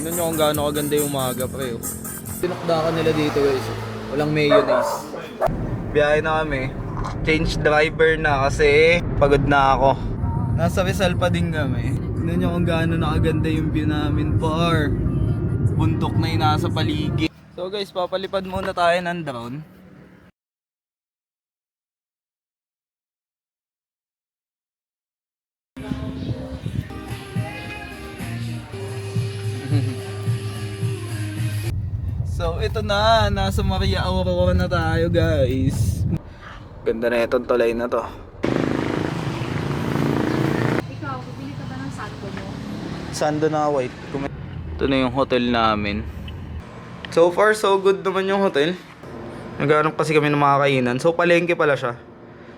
Tignan nyo kung gaano kaganda yung umaga, pre. Tinakdakan nila dito, guys. Walang mayonnaise. Biyahe na kami. Change driver na kasi pagod na ako. Nasa Rizal pa din kami. Tignan nyo kung gaano nakaganda yung view namin, par. Bundok na yung nasa paligid. So guys, papalipad muna tayo ng drone. So ito na, nasa Maria Aurora na tayo, guys. Ganda na itong tulay na to. Ikaw, bibili ka ba ng sando mo? Sando na white. Ito na yung hotel namin. So far, so good naman yung hotel. Naghanap kasi kami ng mga kainan. So palengke pala siya.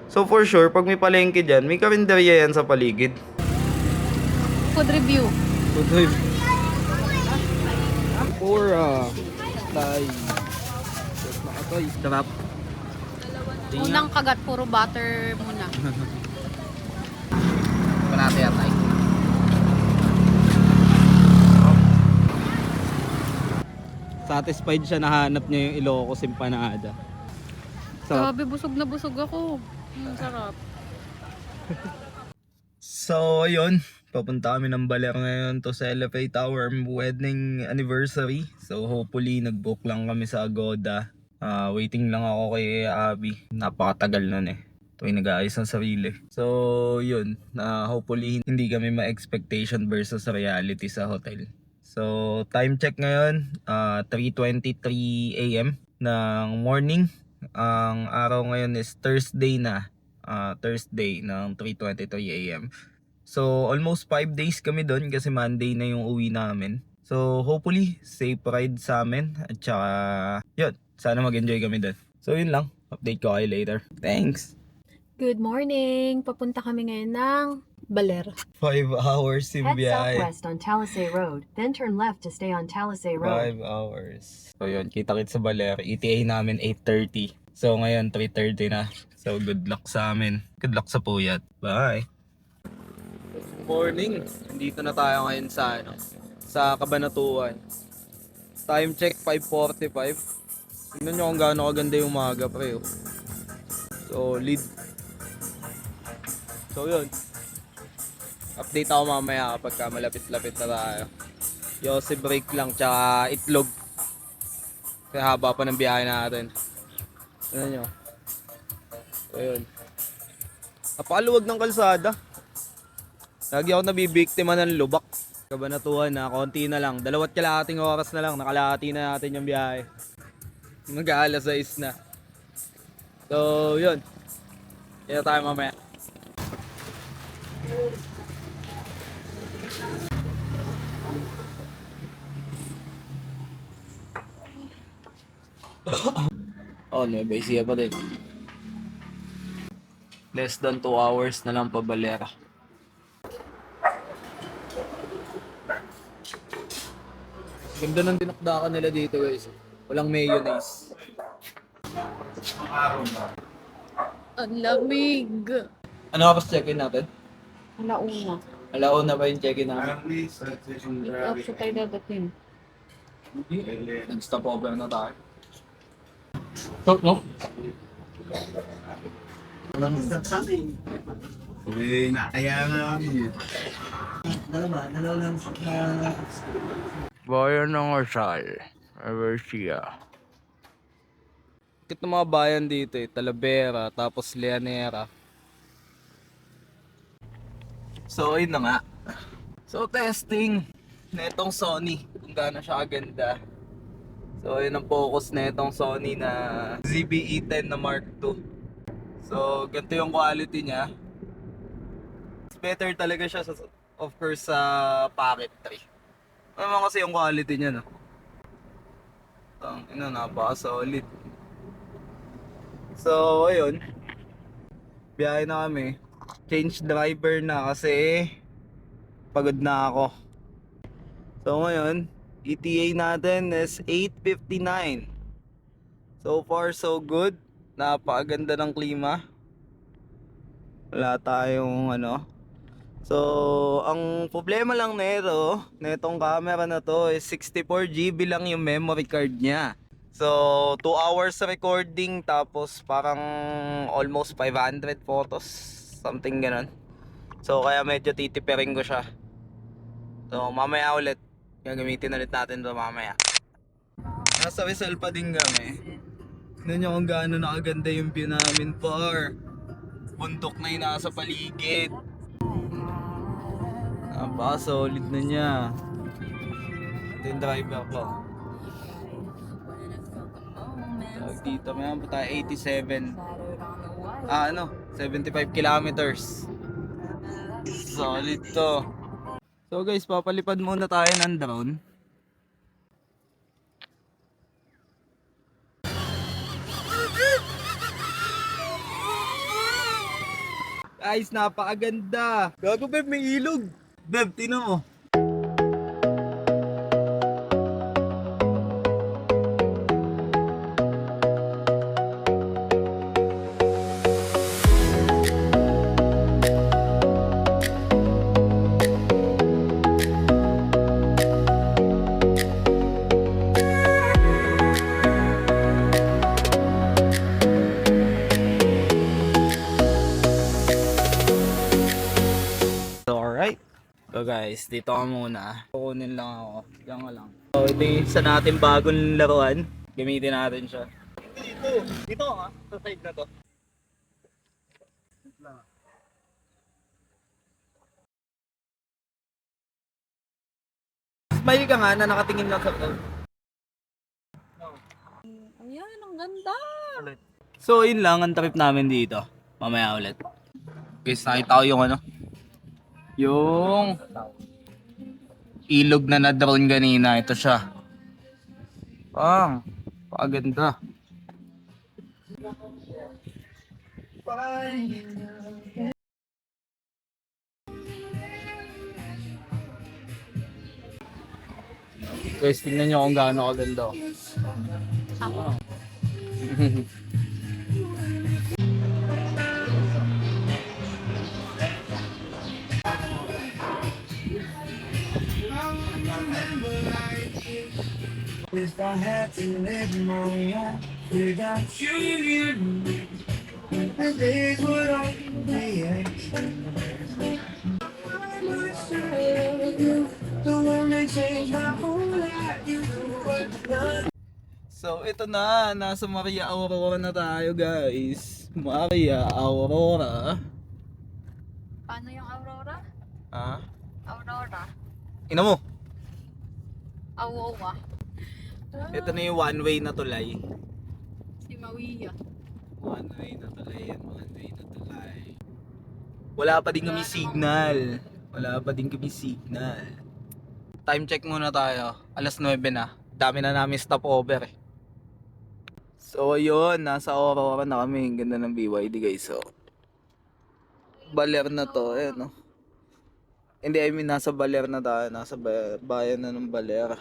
So for sure, pag may palengke dyan, may karinderya yan sa paligid. Food review. Food review. Pura. Tay. Nakatoy. Sarap. Unang kagat, puro butter muna. Panate yatay. Satisfied siya, nahanap niya yung Ilocos empanada. Sarap. Grabe, busog na busog ako. Sarap. So, ayun. Papunta kami ng Baler ngayon to celebrate our wedding anniversary. So, hopefully, nag-book lang kami sa Agoda. Waiting lang ako kay Abby. Napakatagal nun eh. Ito yung nag-aayos ng sarili. So, yun. Hopefully, hindi kami ma-expectation versus reality sa hotel. So, time check ngayon, 3:23 AM ng morning. Ang araw ngayon is Thursday na. Thursday ng 3:23 AM. So, almost 5 days kami doon kasi Monday na yung uwi namin. So, hopefully, safe ride sa amin. At saka, yun. Sana mag-enjoy kami doon. So, yun lang. Update ko kayo later. Thanks! Good morning! Papunta kami ngayon ng Baler. 5 hours yung Head biyahe. southwest on Talisay Road, then turn left to stay on Talisay Road. 5 hours. So, yun. Kita-kits sa Baler. ETA namin 8:30. So, ngayon 3:30 na. So, good luck sa amin. Good luck sa puyat. Bye! Morning. Nandito na tayo ngayon sa Cabanatuan. Time check 5:45. Tingnan nyo kung gaano kaganda yung umaga, pre. Solid. So yun. Update ako mamaya kapag malapit-lapit na tayo. Yossi break lang tsaka itlog. Kaya haba pa ng biyahe natin. Tingnan nyo. So yun. Napakaluwag ng kalsada. Lagi ako nabibiktima ng lubak. Cabanatuan na, konti na lang. 2 kalahating oras na lang, nakalahati na natin yung biyahe. Mag-aalas 6 na. So, yun. Kaya tayo mamaya. Oh, Nueva Ecija pa din. Less than 2 hours na lang pa Balera. Ganda ng dinakdakan nila dito, guys. Walang mayonnaise. Ang lamig! Ano kapag check-in natin? Alauna. Alauna ba yung check-in natin? After tayo dadating. Nag-stop over na tayo. So, no? Kaya nga kami. Bayan ng Rizal, Eversia. Kit ng mga bayan dito eh, Talavera, tapos Leonera. So, ayun na nga. So, testing na itong Sony, kung gaano siya kaganda. So, ayun ang focus na itong Sony na ZV-E10 na Mark II. So, ganito yung quality niya. It's better talaga siya sa, of course, sa Pocket 3. Ano naman kasi yung quality niya, no? Napaka-solid. So, ayun. Biyahe na kami. Change driver na kasi pagod na ako. So, ngayon, ETA natin is 8:59. So far, so good. Napakaganda ng klima. Wala tayong So, ang problema lang netong camera na to is 64 GB lang yung memory card niya. So, 2 hours recording tapos parang almost 500 photos, something ganun. So, kaya medyo titipirin ko siya. So, mamaya ulit, gagamitin ulit natin to mamaya. Nasa Rizal pa din kami. Tignan nyo kung gaano nakaganda yung view namin par. Bundok na yung nasa paligid. Napaka-solid na niya. Ito yung driver ko. Tawag dito, mayroon pa tayo 87. 75 kilometers. Solid to. So guys, papalipad muna tayo ng drone. Guys, napakaganda. Gago Beb, may ilog. Beb, tingnan mo. So, alright. So guys, dito ka muna. Kukunin lang ako. Diyan ka lang. So, ito yung isa natin bagong laruan. Gamitin natin siya. Dito ka. Sa side na to. Smile ka nga na nakatingin lang sa phone. Ayan, ang ganda. So, yun lang ang trip namin dito. Mamaya ulit. Guys, nakita ko yung yung ilog na na-drone kanina. Ito siya. Paganda. Guys, tingnan nyo kung gaano kaganda. If I had to live more without you near me, the days would all be the one that changed my whole life. You were not. So, ito na. Nasa Maria Aurora na tayo, guys. Maria Aurora. Paano yung Aurora? Ha? Aurora. Ina mo. Awowa. Ito na yung one-way na tulay. Si Mawia. One-way na tulay yan. One-way na tulay. Wala pa din kami signal. Wala pa din kami signal. Time check muna tayo. Alas 9 na. Dami na namin stopover eh. So ayun, nasa Aurora na kami. Ang ganda ng BYD guys. So, Baler na to. Ayan no. Hindi, I mean nasa Baler na tayo. Nasa bayan na ng Baler.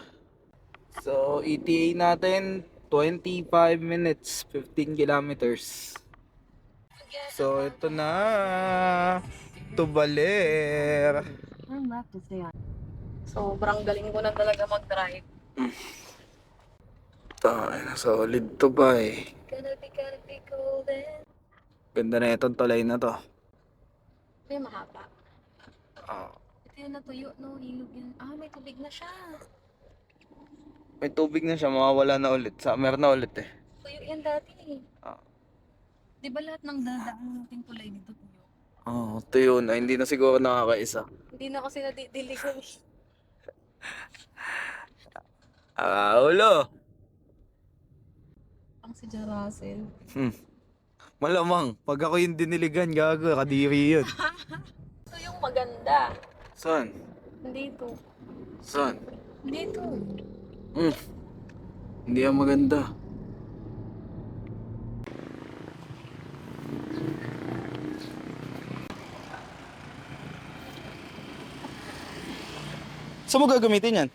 So ETA natin 25 minutes, 15 kilometers. So ito na. To Baler. Turn left to stay on. Sobrang galing ko na talaga mag-drive. Tayo na solid to ba eh. Gonna be golden. Ganda na itong tulay na to. May mahaba. Ah, Ito yung natuyo, no? Ilog yun. May tubig na siya. may tubig na siya, mawawala na ulit. Summer na ulit eh. Tuyo yan dati eh. Ah. Di ba lahat ng dadaan nating tulay dito tuyo? Ito yun. Ay, hindi na siguro nakakaisa. Hindi na kasi nadidiligan. Ulo. Ang si Jaracel. Malamang. Pag ako yung diniligan, gago. Kadiri yun. Ito yung maganda. Saan? Dito. Saan? Dito. Hindi yan maganda. Saan mo gagamitin yan?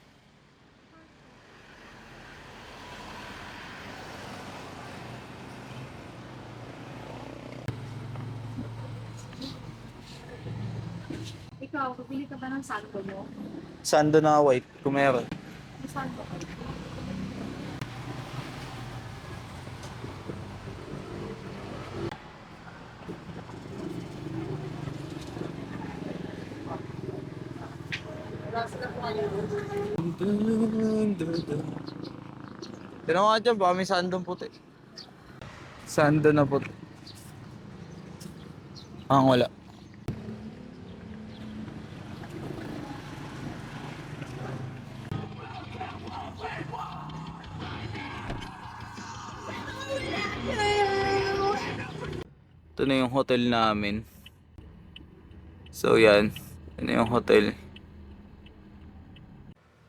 Ikaw Ikaw, pabili ka ba ng sando mo? Sando na white, kung meron. May sando ka. Tira mo nga dyan, baka may sandong puti. Sando na puti. Wala. Ito na yung hotel namin. So yan, ito na yung hotel.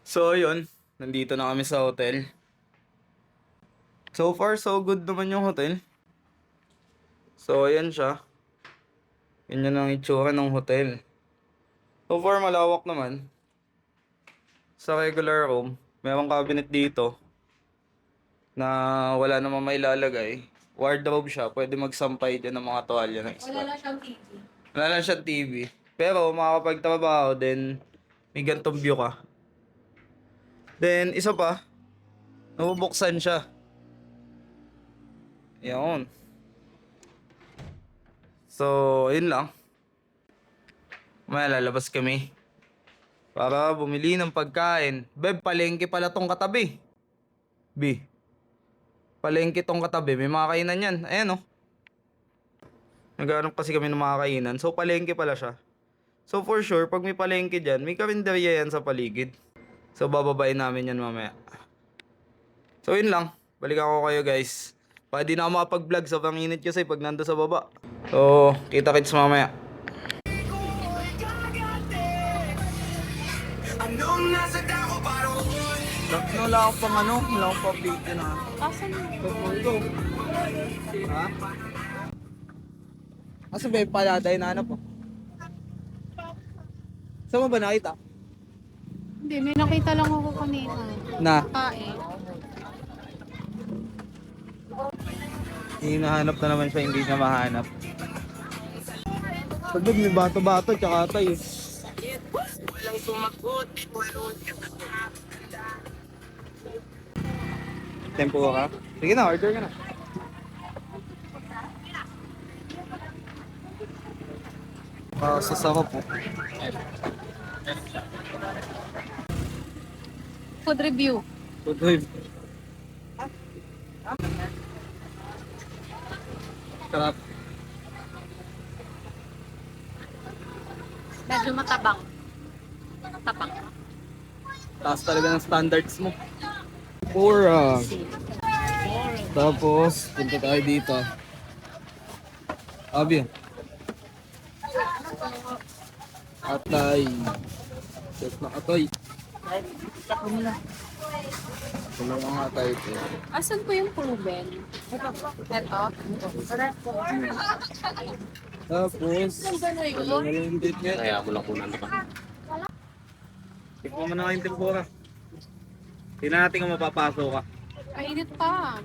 So yun, nandito na kami sa hotel. So far so good naman yung hotel. So ayan siya. Yan ang itsura ng hotel. So far malawak naman. Sa regular room, merong cabinet dito na wala namang mailalagay. Wardrobe siya, pwede magsampay dyan ng mga tuwalya ng extra. Wala lang siyang TV. Wala lang siyang TV. Pero makakapagtrabaho, then may gantong view ka. Then isa pa, nabubuksan siya. Yan. So, yun lang. May lalabas kami para bumili ng pagkain. Beb, palengke pala tong katabi. B. Palengke tong katabi. May mga kainan yan. Ayan oh. Naghanap kasi kami ng mga kainan. So, palengke pala siya. So, for sure, pag may palengke dyan, may karinderya yan sa paligid. So, bababain namin yan mamaya. So, yun lang. Balikan ko kayo guys. Para di na ako makapag-vlog. Sobrang init kasi pag nando sa baba. So, kita-kits mamaya. Wala akong pang ano, wala akong pang video na. Asan mo? Ha? Asa ba yung paladay na ano po? Saan mo ba nakita? Hindi, may nakita lang ako kanina. Na? Kain. Hinahanap na naman siya, hindi niya mahanap. Pag may bato-bato, tsaka tayo. Tempo ka? Sige na, order ka na. Sasama po. Food review. Food review. Sarap. Medyo matabang. Matabang. Taas talaga ng standards mo. Pura. Tapos, punta tayo dito. Abi. Atay. Set na atay. Wala nga tayo ito. Asan po yung proven? Ito. Tapos, wala na yung date nga. Kaya ako lang po nandun ka. Tignan mo na nga yung tempura. Tingnan natin kung mapapasok ka. Kainit pa.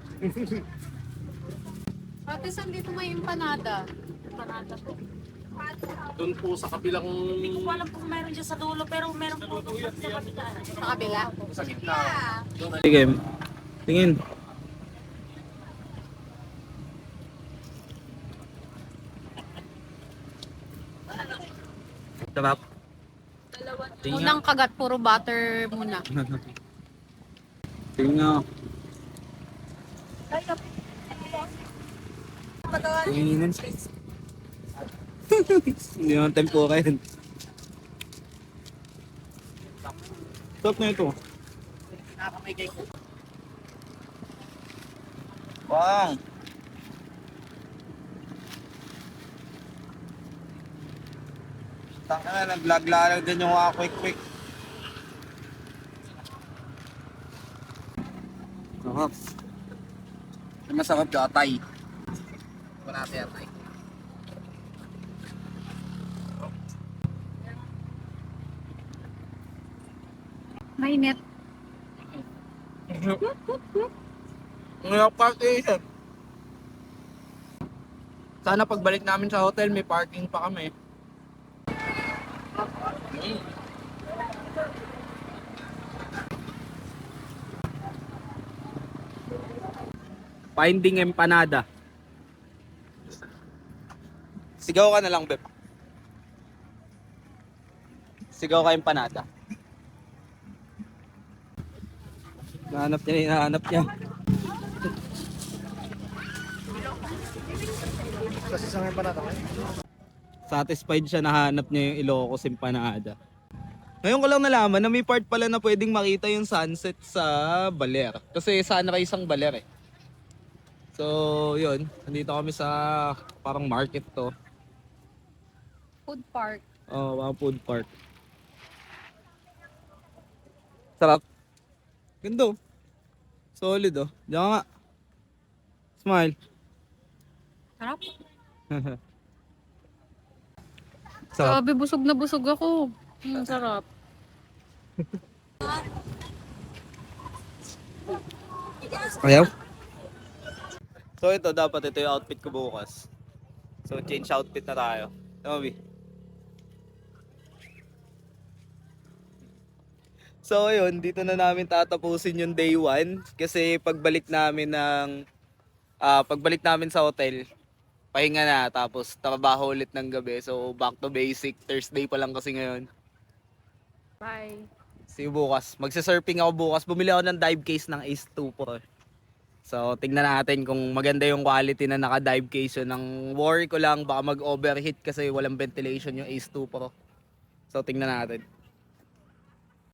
Ate, saan dito may empanada? Empanada po. Doon po sa kabilang... Hindi ko alam kung meron dyan sa dulo, pero meron po doon sa kabila. Sa kabila? Sa gitna. Sige, tingin. Sarap. Tingnan. Unang kagat, puro butter muna. Tingnan. Tingnan. Hindi naman tempura yun. Stop na ito. Wow! Tanga na, nag-vlog lang din yung quick. Sarap. Masarap yung atay. Wala natin atay. Mainit. Ngayon party. Sana pagbalik namin sa hotel may parking pa kami. Finding empanada. Sigaw ka na lang, Beb. Sigaw ka empanada. Hinahanap niya, hinahanap niya. Kasi sa ngayon pa natin. Satisfied siya, nahanap niya yung Ilocos empanada. Ngayon ko lang nalaman na may part pala na pwedeng makita yung sunset sa Baler. Kasi sunrise ang Baler eh. So, yun. Nandito kami sa parang market to. Food park. Oh, mga food park. Sarap. Ganda oh. Solid oh. Diyan nga. Smile. Sarap. Sarap. Grabe, busog na busog ako. Sarap. Ayaw? So ito, dapat ito yung outfit ko bukas. So change outfit na tayo. Tama, B? So ayun, dito na namin tatapusin yung day 1 kasi pagbalik namin sa hotel, pahinga na tapos trabaho ulit ng gabi. So back to basic. Thursday pa lang kasi ngayon. Bye. See you bukas. Magsa-surfing ako bukas. Bumili ako ng dive case ng Ace 2 Pro. So tingnan natin kung maganda yung quality na naka-dive case yun. Ang worry ko lang baka mag-overheat kasi walang ventilation yung Ace 2 Pro. So tingnan natin.